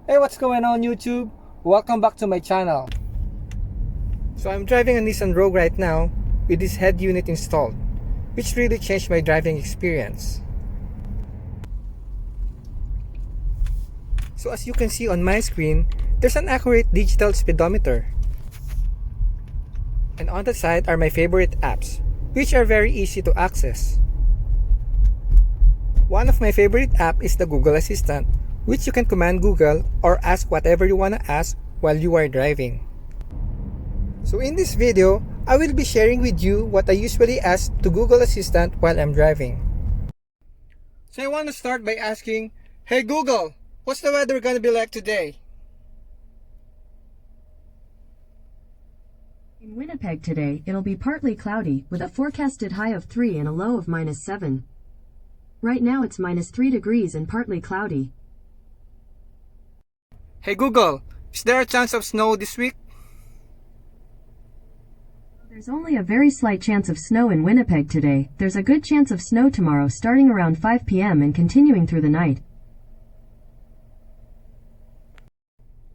Hey, what's going on YouTube? Welcome back to my channel. So I'm driving a Nissan Rogue right now with this head unit installed, which really changed my driving experience. So as you can see on my screen, there's an accurate digital speedometer. And on the side are my favorite apps, which are very easy to access. One of my favorite app is the Google Assistant, which you can command Google or ask whatever you want to ask while you are driving. So in this video, I will be sharing with you what I usually ask to Google Assistant while I'm driving. So I want to start by asking, "Hey Google, what's the weather gonna be like today?" In Winnipeg today, it'll be partly cloudy, with a forecasted high of 3 and a low of -7. Right now it's -3 degrees and partly cloudy. Hey Google, is there a chance of snow this week? There's only a very slight chance of snow in Winnipeg today. There's a good chance of snow tomorrow starting around 5 p.m. and continuing through the night.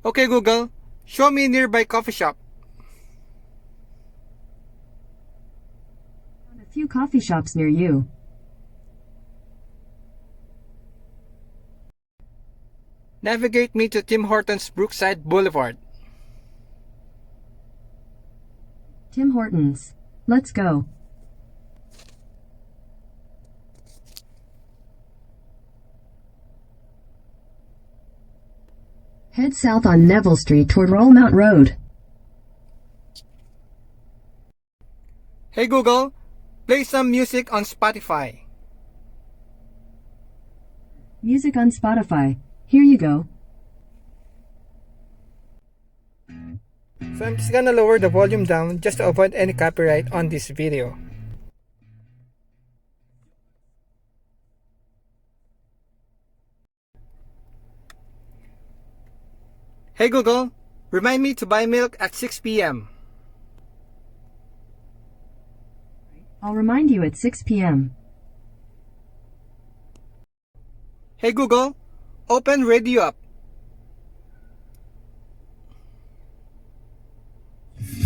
Okay Google, show me a nearby coffee shop. Found a few coffee shops near you. Navigate me to Tim Hortons Brookside Boulevard. Tim Hortons. Let's go. Head south on Neville Street toward Rollmount Road. Hey Google, play some music on Spotify. Music on Spotify. Here you go. So I'm just gonna lower the volume down just to avoid any copyright on this video. Hey Google, remind me to buy milk at 6 p.m. I'll remind you at 6 p.m. Hey Google, open radio up.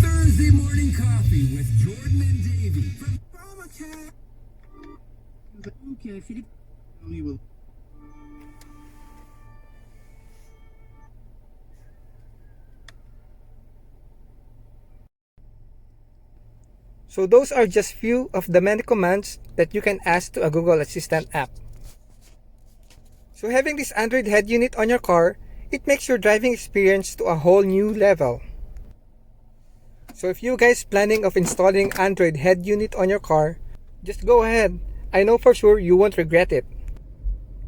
Thursday morning coffee with Jordan and Davey from Obamacare. Okay, Philip, we will. So those are just few of the many commands that you can ask to a Google Assistant app. So having this Android head unit on your car, it makes your driving experience to a whole new level. So if you guys planning of installing Android head unit on your car, just go ahead. I know for sure you won't regret it.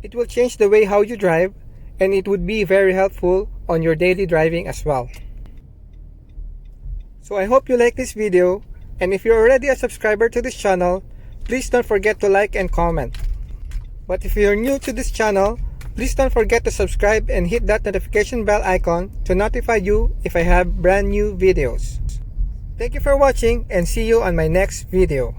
It will change the way how you drive, and it would be very helpful on your daily driving as well. So I hope you like this video, and if you're already a subscriber to this channel, please don't forget to like and comment. But if you're new to this channel, please don't forget to subscribe and hit that notification bell icon to notify you if I have brand new videos. Thank you for watching and see you on my next video.